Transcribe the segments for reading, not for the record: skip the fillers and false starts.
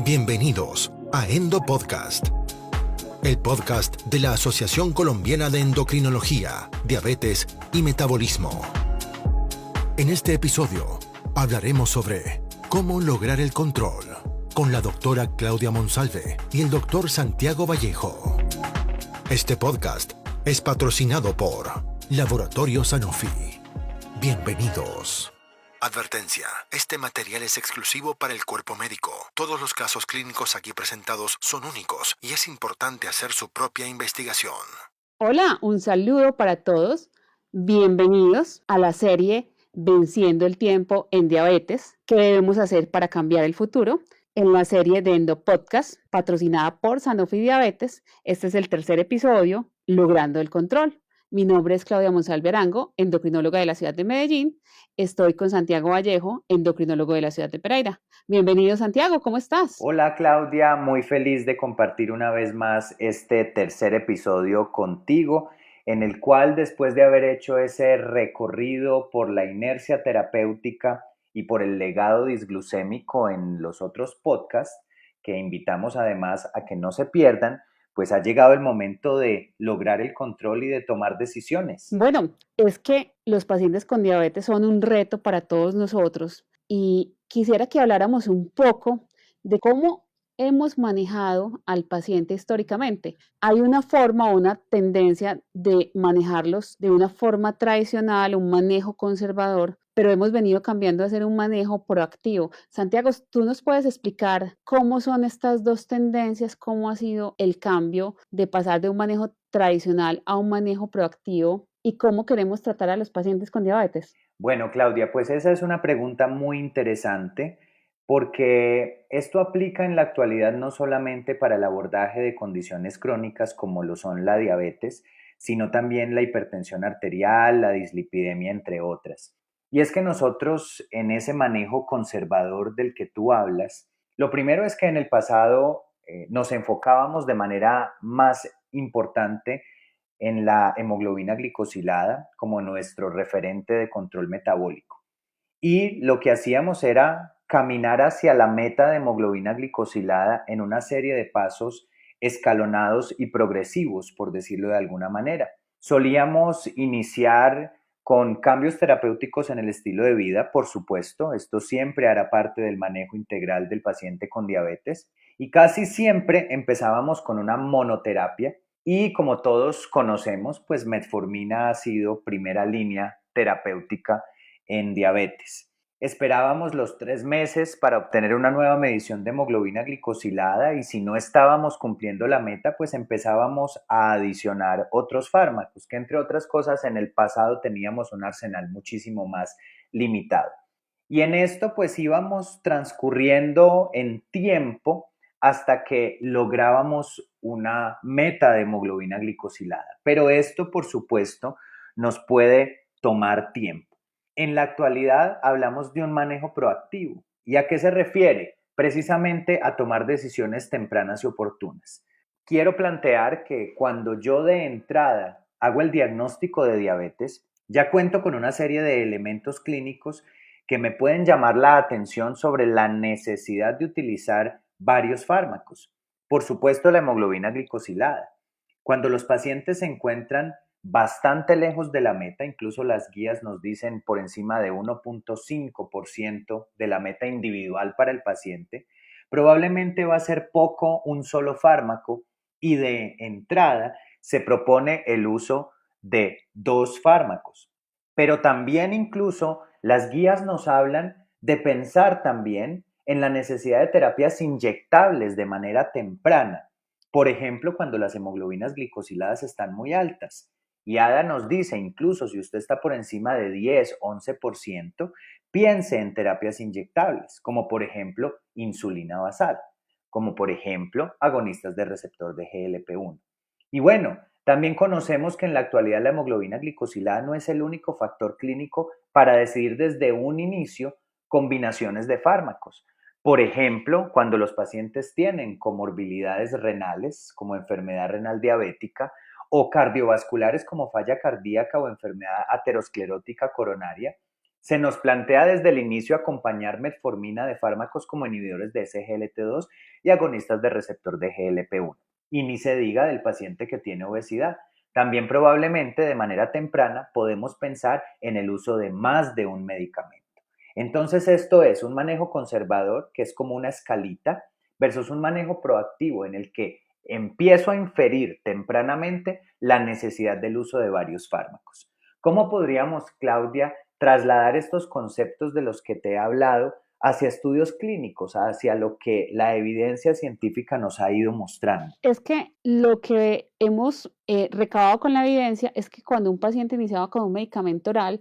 Bienvenidos a Endo Podcast, el podcast de la Asociación Colombiana de Endocrinología, Diabetes y Metabolismo. En este episodio hablaremos sobre cómo lograr el control con la doctora Claudia Monsalve y el doctor Santiago Vallejo. Este podcast es patrocinado por Laboratorio Sanofi. Bienvenidos. Advertencia: este material es exclusivo para el cuerpo médico. Todos los casos clínicos aquí presentados son únicos y es importante hacer su propia investigación. Hola, un saludo para todos. Bienvenidos a la serie Venciendo el tiempo en diabetes. ¿Qué debemos hacer para cambiar el futuro? En la serie de Endo Podcast, patrocinada por Sanofi Diabetes, este es el tercer episodio, Logrando el Control. Mi nombre es Claudia Monsalve Arango, endocrinóloga de la ciudad de Medellín. Estoy con Santiago Vallejo, endocrinólogo de la ciudad de Pereira. Bienvenido, Santiago, ¿cómo estás? Hola Claudia, muy feliz de compartir una vez más este tercer episodio contigo, en el cual después de haber hecho ese recorrido por la inercia terapéutica y por el legado disglucémico en los otros podcasts, que invitamos además a que no se pierdan, pues ha llegado el momento de lograr el control y de tomar decisiones. Bueno, es que los pacientes con diabetes son un reto para todos nosotros y quisiera que habláramos un poco de cómo hemos manejado al paciente históricamente. Hay una forma o una tendencia de manejarlos de una forma tradicional, un manejo conservador, pero hemos venido cambiando a hacer un manejo proactivo. Santiago, ¿tú nos puedes explicar cómo son estas dos tendencias, cómo ha sido el cambio de pasar de un manejo tradicional a un manejo proactivo y cómo queremos tratar a los pacientes con diabetes? Bueno, Claudia, pues esa es una pregunta muy interesante porque esto aplica en la actualidad no solamente para el abordaje de condiciones crónicas como lo son la diabetes, sino también la hipertensión arterial, la dislipidemia, entre otras. Y es que nosotros en ese manejo conservador del que tú hablas, lo primero es que en el pasado nos enfocábamos de manera más importante en la hemoglobina glicosilada como nuestro referente de control metabólico. Y lo que hacíamos era caminar hacia la meta de hemoglobina glicosilada en una serie de pasos escalonados y progresivos, por decirlo de alguna manera. Solíamos iniciar con cambios terapéuticos en el estilo de vida, por supuesto, esto siempre hará parte del manejo integral del paciente con diabetes, y casi siempre empezábamos con una monoterapia y como todos conocemos, pues metformina ha sido primera línea terapéutica en diabetes. Esperábamos los 3 meses para obtener una nueva medición de hemoglobina glicosilada y si no estábamos cumpliendo la meta, pues empezábamos a adicionar otros fármacos, que entre otras cosas en el pasado teníamos un arsenal muchísimo más limitado. Y en esto pues íbamos transcurriendo en tiempo hasta que lográbamos una meta de hemoglobina glicosilada. Pero esto, por supuesto, nos puede tomar tiempo. En la actualidad hablamos de un manejo proactivo. ¿Y a qué se refiere? Precisamente a tomar decisiones tempranas y oportunas. Quiero plantear que cuando yo de entrada hago el diagnóstico de diabetes, ya cuento con una serie de elementos clínicos que me pueden llamar la atención sobre la necesidad de utilizar varios fármacos. Por supuesto, la hemoglobina glicosilada. Cuando los pacientes se encuentran bastante lejos de la meta, incluso las guías nos dicen por encima de 1.5% de la meta individual para el paciente, probablemente va a ser poco un solo fármaco y de entrada se propone el uso de 2 fármacos. Pero también incluso las guías nos hablan de pensar también en la necesidad de terapias inyectables de manera temprana. Por ejemplo, cuando las hemoglobinas glicosiladas están muy altas. Y ADA nos dice, incluso si usted está por encima de 10, 11%, piense en terapias inyectables, como por ejemplo insulina basal, como por ejemplo agonistas de receptor de GLP-1. Y bueno, también conocemos que en la actualidad la hemoglobina glicosilada no es el único factor clínico para decidir desde un inicio combinaciones de fármacos. Por ejemplo, cuando los pacientes tienen comorbilidades renales, como enfermedad renal diabética, o cardiovasculares como falla cardíaca o enfermedad aterosclerótica coronaria, Se nos plantea desde el inicio acompañar metformina de fármacos como inhibidores de SGLT2 y agonistas de receptor de GLP-1. Y ni se diga del paciente que tiene obesidad. También probablemente de manera temprana podemos pensar en el uso de más de un medicamento. Entonces esto es un manejo conservador, que es como una escalita, versus un manejo proactivo en el que empiezo a inferir tempranamente la necesidad del uso de varios fármacos. ¿Cómo podríamos, Claudia, trasladar estos conceptos de los que te he hablado hacia estudios clínicos, hacia lo que la evidencia científica nos ha ido mostrando? Es que lo que hemos recabado con la evidencia es que cuando un paciente iniciaba con un medicamento oral,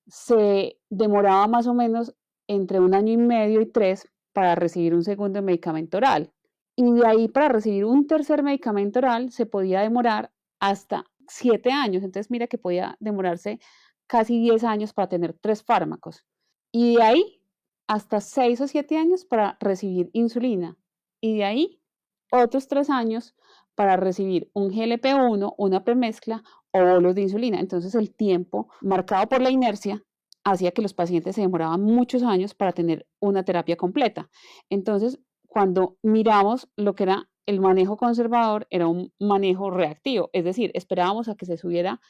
se demoraba más o menos entre 1 año y medio y 3 para recibir un segundo medicamento oral. Y de ahí para recibir un tercer medicamento oral se podía demorar hasta 7 años. Entonces mira que podía demorarse casi 10 años para tener 3 fármacos. Y de ahí hasta 6 o 7 años para recibir insulina. Y de ahí otros 3 años para recibir un GLP-1, una premezcla o bolos de insulina. Entonces el tiempo marcado por la inercia hacía que los pacientes se demoraban muchos años para tener una terapia completa. Entonces, cuando miramos lo que era el manejo conservador, era un manejo reactivo, es decir, esperábamos a que se subiera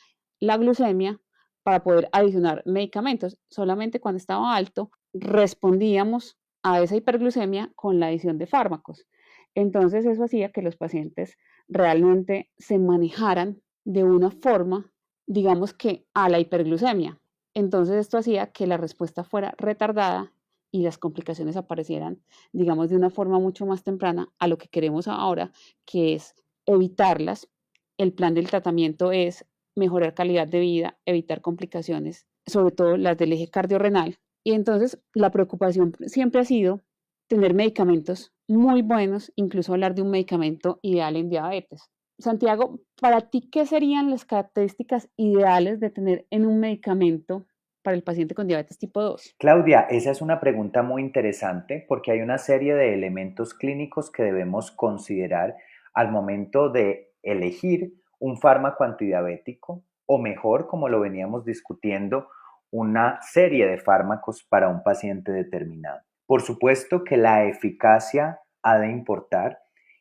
la glucemia para poder adicionar medicamentos. Solamente cuando estaba alto respondíamos a esa hiperglucemia con la adición de fármacos. Entonces eso hacía que los pacientes realmente se manejaran de una forma, digamos que a la hiperglucemia. Entonces esto hacía que la respuesta fuera retardada y las complicaciones aparecieran, digamos, de una forma mucho más temprana a lo que queremos ahora, que es evitarlas. El plan del tratamiento es mejorar calidad de vida, evitar complicaciones, sobre todo las del eje cardiorrenal. Y entonces la preocupación siempre ha sido tener medicamentos muy buenos, incluso hablar de un medicamento ideal en diabetes. Santiago, para ti, ¿qué serían las características ideales de tener en un medicamento para el paciente con diabetes tipo 2? Claudia, esa es una pregunta muy interesante porque hay una serie de elementos clínicos que debemos considerar al momento de elegir un fármaco antidiabético o mejor, como lo veníamos discutiendo, una serie de fármacos para un paciente determinado. Por supuesto que la eficacia ha de importar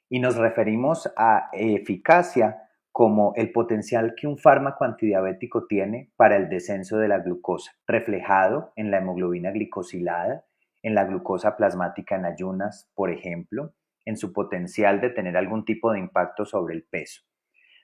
y nos referimos a eficacia como el potencial que un fármaco antidiabético tiene para el descenso de la glucosa, reflejado en la hemoglobina glicosilada, en la glucosa plasmática en ayunas, por ejemplo, en su potencial de tener algún tipo de impacto sobre el peso.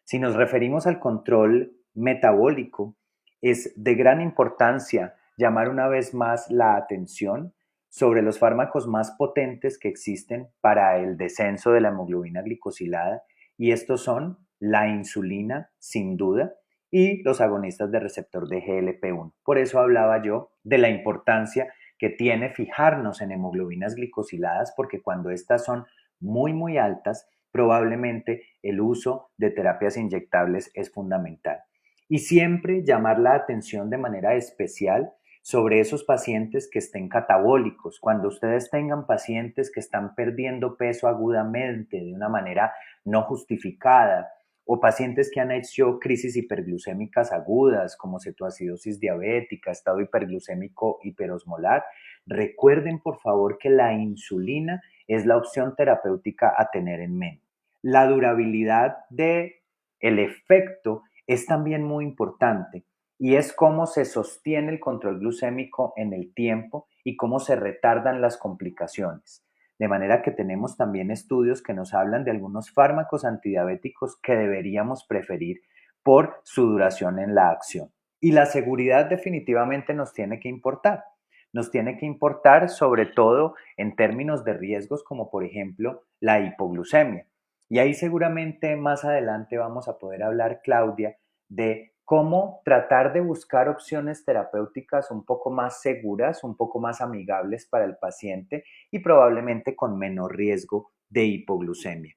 Si nos referimos al control metabólico, es de gran importancia llamar una vez más la atención sobre los fármacos más potentes que existen para el descenso de la hemoglobina glicosilada y estos son la insulina, sin duda, y los agonistas de receptor de GLP-1. Por eso hablaba yo de la importancia que tiene fijarnos en hemoglobinas glicosiladas porque cuando estas son muy altas, probablemente el uso de terapias inyectables es fundamental. Y siempre llamar la atención de manera especial sobre esos pacientes que estén catabólicos. Cuando ustedes tengan pacientes que están perdiendo peso agudamente de una manera no justificada o pacientes que han hecho crisis hiperglucémicas agudas como cetoacidosis diabética, estado hiperglucémico hiperosmolar, recuerden por favor que la insulina es la opción terapéutica a tener en mente. La durabilidad del efecto es también muy importante y es cómo se sostiene el control glucémico en el tiempo y cómo se retardan las complicaciones. De manera que tenemos también estudios que nos hablan de algunos fármacos antidiabéticos que deberíamos preferir por su duración en la acción. Y la seguridad definitivamente nos tiene que importar. Nos tiene que importar sobre todo en términos de riesgos como por ejemplo la hipoglucemia. Y ahí seguramente más adelante vamos a poder hablar, Claudia, de cómo tratar de buscar opciones terapéuticas un poco más seguras, un poco más amigables para el paciente y probablemente con menor riesgo de hipoglucemia.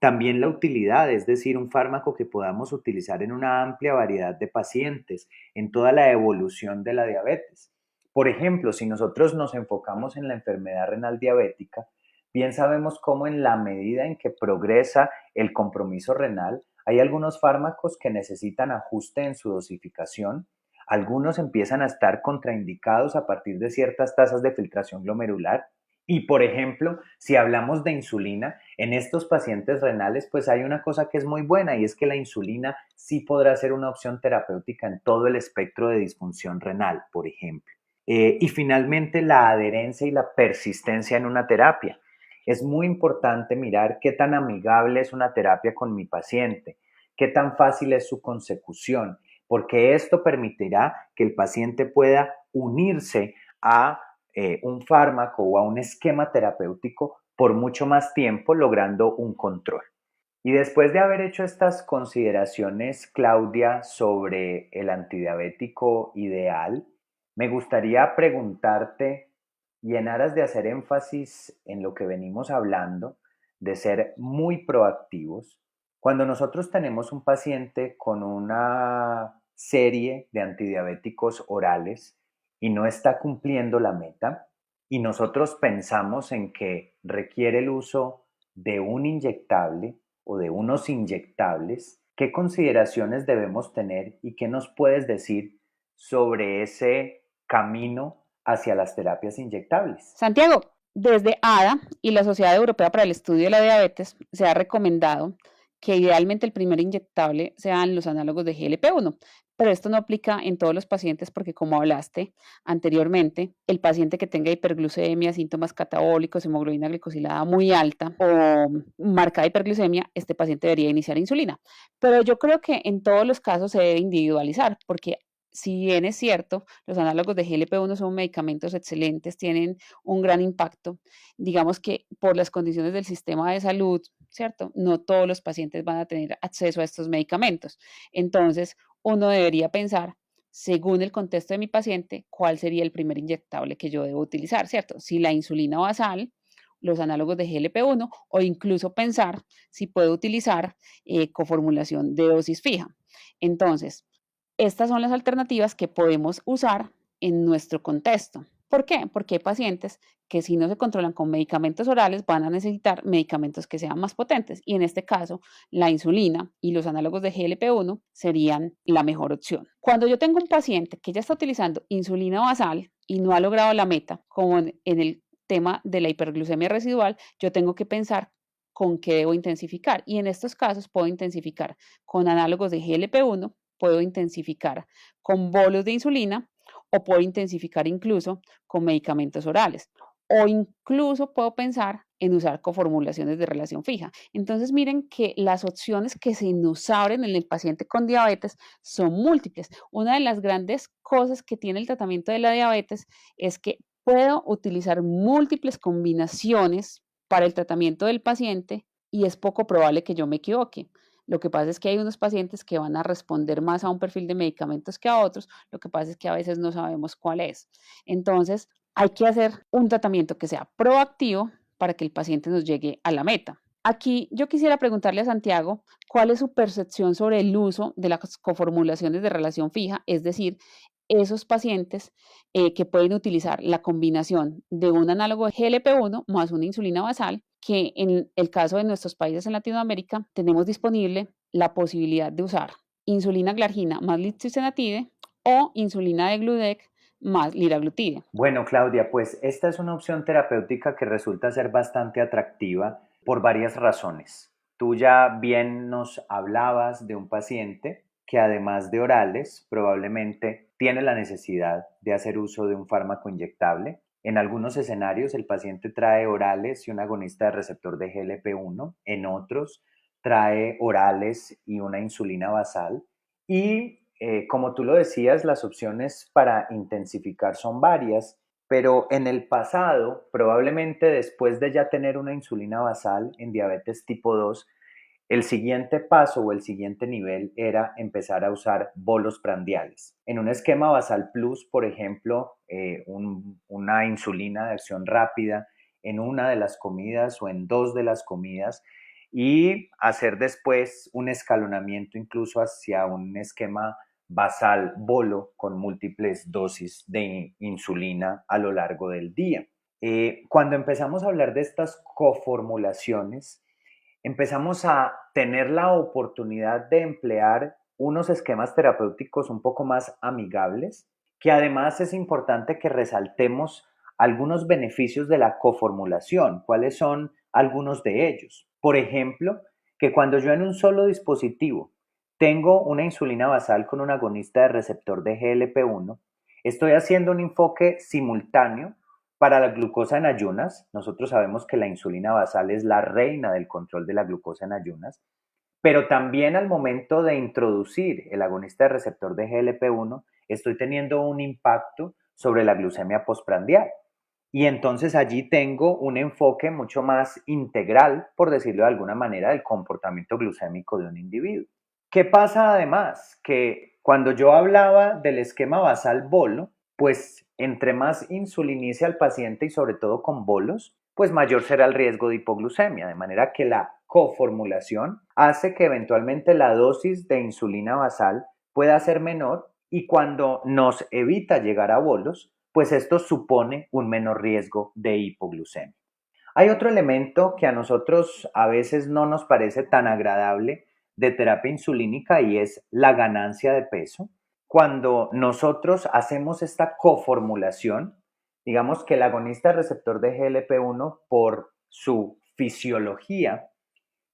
También la utilidad, es decir, un fármaco que podamos utilizar en una amplia variedad de pacientes, en toda la evolución de la diabetes. Por ejemplo, si nosotros nos enfocamos en la enfermedad renal diabética, bien sabemos cómo en la medida en que progresa el compromiso renal, hay algunos fármacos que necesitan ajuste en su dosificación, Algunos empiezan a estar contraindicados a partir de ciertas tasas de filtración glomerular. Y por ejemplo, si hablamos de insulina, en estos pacientes renales, pues hay una cosa que es muy buena y es que la insulina sí podrá ser una opción terapéutica en todo el espectro de disfunción renal, por ejemplo. Y finalmente, la adherencia y la persistencia en una terapia. Es muy importante mirar qué tan amigable es una terapia con mi paciente, qué tan fácil es su consecución, porque esto permitirá que el paciente pueda unirse a un fármaco o a un esquema terapéutico por mucho más tiempo, logrando un control. Y después de haber hecho estas consideraciones, Claudia, sobre el antidiabético ideal, me gustaría preguntarte, y en aras de hacer énfasis en lo que venimos hablando, de ser muy proactivos, cuando nosotros tenemos un paciente con una serie de antidiabéticos orales y no está cumpliendo la meta, y nosotros pensamos en que requiere el uso de un inyectable o de unos inyectables, ¿qué consideraciones debemos tener y qué nos puedes decir sobre ese camino hacia las terapias inyectables? Santiago, desde ADA y la Sociedad Europea para el Estudio de la Diabetes se ha recomendado que idealmente el primer inyectable sean los análogos de GLP-1, pero esto no aplica en todos los pacientes porque, como hablaste anteriormente, el paciente que tenga hiperglucemia, síntomas catabólicos, hemoglobina glicosilada muy alta o marcada hiperglucemia, este paciente debería iniciar insulina. Pero yo creo que en todos los casos se debe individualizar porque, si bien es cierto, los análogos de GLP-1 son medicamentos excelentes, tienen un gran impacto. Digamos que por las condiciones del sistema de salud, ¿cierto? No todos los pacientes van a tener acceso a estos medicamentos. Entonces, uno debería pensar, según el contexto de mi paciente, cuál sería el primer inyectable que yo debo utilizar, ¿cierto? Si la insulina basal, los análogos de GLP-1 o incluso pensar si puedo utilizar coformulación de dosis fija. Entonces, estas son las alternativas que podemos usar en nuestro contexto. ¿Por qué? Porque hay pacientes que, si no se controlan con medicamentos orales, van a necesitar medicamentos que sean más potentes, y en este caso la insulina y los análogos de GLP-1 serían la mejor opción. Cuando yo tengo un paciente que ya está utilizando insulina basal y no ha logrado la meta, como en el tema de la hiperglucemia residual, yo tengo que pensar con qué debo intensificar, y en estos casos puedo intensificar con análogos de GLP-1, puedo intensificar con bolos de insulina o puedo intensificar incluso con medicamentos orales, o incluso puedo pensar en usar coformulaciones de relación fija. Entonces, miren que las opciones que se nos abren en el paciente con diabetes son múltiples. Una de las grandes cosas que tiene el tratamiento de la diabetes es que puedo utilizar múltiples combinaciones para el tratamiento del paciente y es poco probable que yo me equivoque. Lo que pasa es que hay unos pacientes que van a responder más a un perfil de medicamentos que a otros. Lo que pasa es que a veces no sabemos cuál es. Entonces, hay que hacer un tratamiento que sea proactivo para que el paciente nos llegue a la meta. Aquí yo quisiera preguntarle a Santiago cuál es su percepción sobre el uso de las coformulaciones de relación fija, es decir, esos pacientes que pueden utilizar la combinación de un análogo de GLP-1 más una insulina basal, que en el caso de nuestros países en Latinoamérica tenemos disponible la posibilidad de usar insulina glargina más lisozonatide o insulina de Gludec más liraglutide. Bueno, Claudia, pues esta es una opción terapéutica que resulta ser bastante atractiva por varias razones. Tú ya bien nos hablabas de un paciente que, además de orales, probablemente tiene la necesidad de hacer uso de un fármaco inyectable. En algunos escenarios el paciente trae orales y un agonista de receptor de GLP-1, en otros trae orales y una insulina basal, y como tú lo decías, las opciones para intensificar son varias, pero en el pasado, probablemente después de ya tener una insulina basal en diabetes tipo 2, el siguiente paso o el siguiente nivel era empezar a usar bolos prandiales. En un esquema basal plus, por ejemplo, una insulina de acción rápida en una de las comidas o en dos de las comidas, y hacer después un escalonamiento incluso hacia un esquema basal bolo con múltiples dosis de insulina a lo largo del día. Cuando empezamos a hablar de estas coformulaciones, empezamos a tener la oportunidad de emplear unos esquemas terapéuticos un poco más amigables, que además es importante que resaltemos algunos beneficios de la coformulación. ¿Cuáles son algunos de ellos? Por ejemplo, que cuando yo en un solo dispositivo tengo una insulina basal con un agonista de receptor de GLP-1, estoy haciendo un enfoque simultáneo para la glucosa en ayunas. Nosotros sabemos que la insulina basal es la reina del control de la glucosa en ayunas, pero también al momento de introducir el agonista de receptor de GLP-1, estoy teniendo un impacto sobre la glucemia postprandial. Y entonces allí tengo un enfoque mucho más integral, por decirlo de alguna manera, del comportamiento glucémico de un individuo. ¿Qué pasa además? Que cuando yo hablaba del esquema basal bolo, pues entre más insulinice al paciente y sobre todo con bolos, pues mayor será el riesgo de hipoglucemia, de manera que la coformulación hace que eventualmente la dosis de insulina basal pueda ser menor y cuando nos evita llegar a bolos, pues esto supone un menor riesgo de hipoglucemia. Hay otro elemento que a nosotros a veces no nos parece tan agradable de terapia insulínica y es la ganancia de peso. Cuando nosotros hacemos esta coformulación, digamos que el agonista receptor de GLP-1 por su fisiología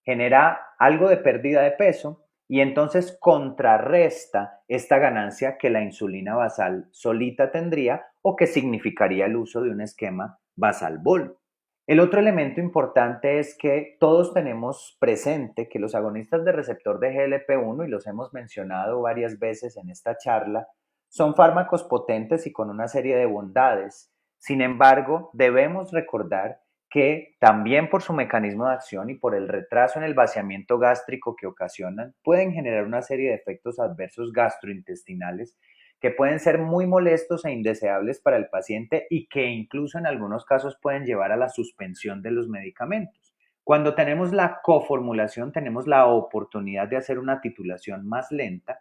genera algo de pérdida de peso y entonces contrarresta esta ganancia que la insulina basal solita tendría o que significaría el uso de un esquema basal bolo. El otro elemento importante es que todos tenemos presente que los agonistas de receptor de GLP-1, y los hemos mencionado varias veces en esta charla, son fármacos potentes y con una serie de bondades. Sin embargo, debemos recordar que también por su mecanismo de acción y por el retraso en el vaciamiento gástrico que ocasionan, pueden generar una serie de efectos adversos gastrointestinales que pueden ser muy molestos e indeseables para el paciente y que incluso en algunos casos pueden llevar a la suspensión de los medicamentos. Cuando tenemos la coformulación, tenemos la oportunidad de hacer una titulación más lenta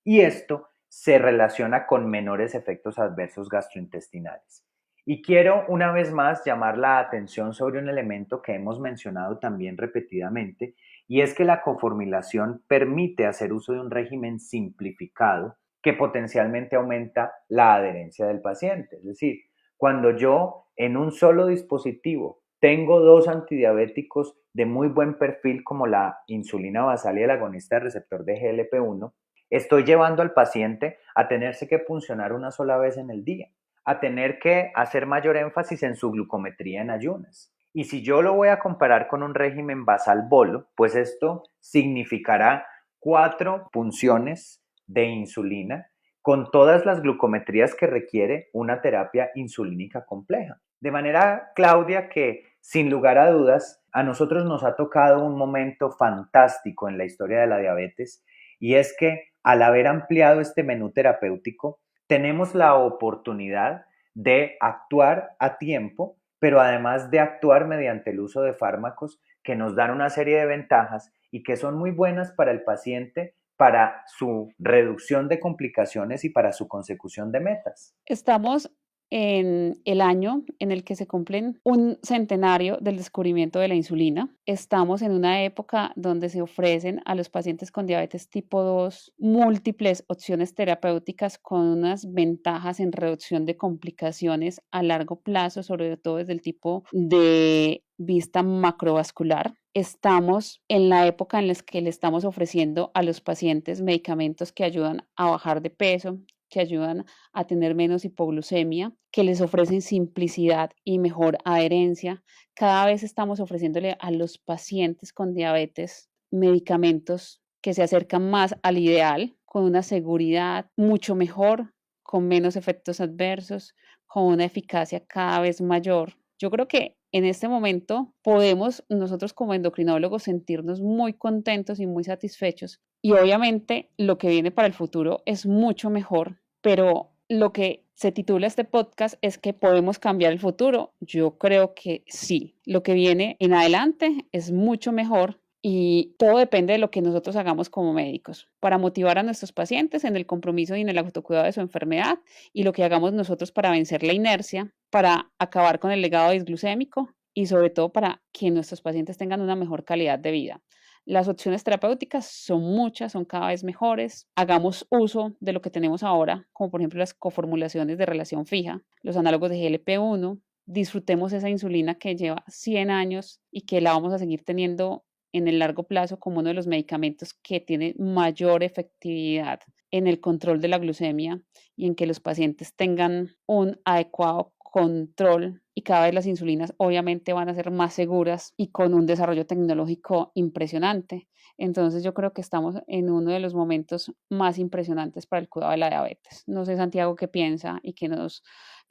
y esto se relaciona con menores efectos adversos gastrointestinales. Y quiero una vez más llamar la atención sobre un elemento que hemos mencionado también repetidamente, y es que la coformulación permite hacer uso de un régimen simplificado que potencialmente aumenta la adherencia del paciente. Es decir, cuando yo en un solo dispositivo tengo dos antidiabéticos de muy buen perfil como la insulina basal y el agonista de receptor de GLP-1, estoy llevando al paciente a tenerse que puncionar una sola vez en el día, a tener que hacer mayor énfasis en su glucometría en ayunas. Y si yo lo voy a comparar con un régimen basal bolo, pues esto significará 4 punciones de insulina con todas las glucometrías que requiere una terapia insulínica compleja. De manera, Claudia, que sin lugar a dudas, a nosotros nos ha tocado un momento fantástico en la historia de la diabetes, y es que al haber ampliado este menú terapéutico, tenemos la oportunidad de actuar a tiempo, pero además de actuar mediante el uso de fármacos que nos dan una serie de ventajas y que son muy buenas para el paciente, para su reducción de complicaciones y para su consecución de metas. Estamos en el año en el que se cumplen un centenario del descubrimiento de la insulina. Estamos en una época donde se ofrecen a los pacientes con diabetes tipo 2 múltiples opciones terapéuticas con unas ventajas en reducción de complicaciones a largo plazo, sobre todo desde el tipo de vista macrovascular. Estamos en la época en la que le estamos ofreciendo a los pacientes medicamentos que ayudan a bajar de peso, que ayudan a tener menos hipoglucemia, que les ofrecen simplicidad y mejor adherencia. Cada vez estamos ofreciéndole a los pacientes con diabetes medicamentos que se acercan más al ideal, con una seguridad mucho mejor, con menos efectos adversos, con una eficacia cada vez mayor. Yo creo que en este momento podemos nosotros como endocrinólogos sentirnos muy contentos y muy satisfechos. Y obviamente lo que viene para el futuro es mucho mejor, pero lo que se titula este podcast es que podemos cambiar el futuro. Yo creo que sí. Lo que viene en adelante es mucho mejor y todo depende de lo que nosotros hagamos como médicos para motivar a nuestros pacientes en el compromiso y en el autocuidado de su enfermedad, y lo que hagamos nosotros para vencer la inercia, para acabar con el legado disglucémico y sobre todo para que nuestros pacientes tengan una mejor calidad de vida. Las opciones terapéuticas son muchas, son cada vez mejores. Hagamos uso de lo que tenemos ahora, como por ejemplo las coformulaciones de relación fija, los análogos de GLP-1. Disfrutemos esa insulina que lleva 100 años y que la vamos a seguir teniendo en el largo plazo como uno de los medicamentos que tiene mayor efectividad en el control de la glucemia y en que los pacientes tengan un adecuado control, y cada vez las insulinas obviamente van a ser más seguras y con un desarrollo tecnológico impresionante. Entonces yo creo que estamos en uno de los momentos más impresionantes para el cuidado de la diabetes. No sé, Santiago, qué piensa y qué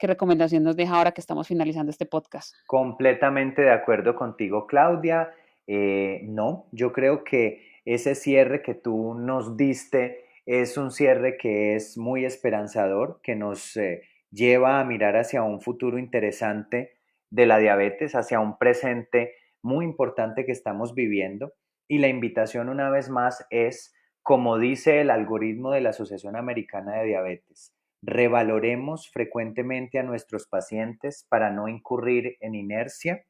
recomendación nos deja ahora que estamos finalizando este podcast. Completamente de acuerdo contigo, Claudia. No, yo creo que ese cierre que tú nos diste es un cierre que es muy esperanzador, que nos lleva a mirar hacia un futuro interesante de la diabetes, hacia un presente muy importante que estamos viviendo. Y la invitación una vez más es, como dice el algoritmo de la Asociación Americana de Diabetes, revaloremos frecuentemente a nuestros pacientes para no incurrir en inercia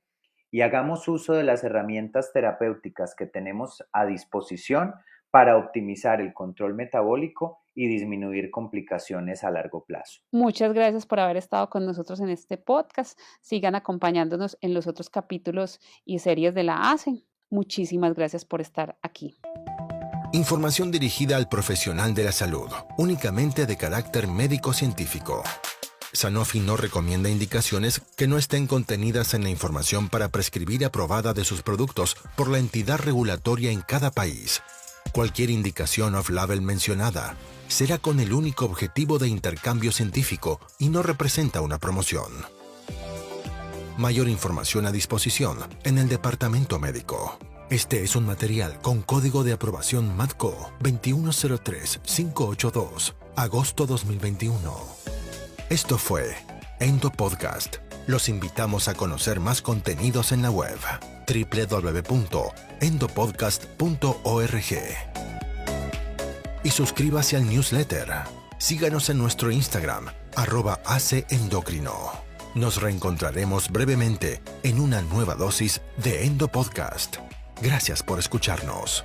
y hagamos uso de las herramientas terapéuticas que tenemos a disposición para optimizar el control metabólico y disminuir complicaciones a largo plazo. Muchas gracias por haber estado con nosotros en este podcast. Sigan acompañándonos en los otros capítulos y series de la ACE. Muchísimas gracias por estar aquí. Información dirigida al profesional de la salud, únicamente de carácter médico-científico. Sanofi no recomienda indicaciones que no estén contenidas en la información para prescribir aprobada de sus productos por la entidad regulatoria en cada país. Cualquier indicación off-label mencionada será con el único objetivo de intercambio científico y no representa una promoción. Mayor información a disposición en el departamento médico. Este es un material con código de aprobación MATCO 2103582, agosto 2021. Esto fue Endo Podcast. Los invitamos a conocer más contenidos en la web www.endopodcast.org y suscríbase al newsletter. Síganos en nuestro Instagram @ACEendocrino. Nos reencontraremos brevemente en una nueva dosis de Endo Podcast. Gracias por escucharnos.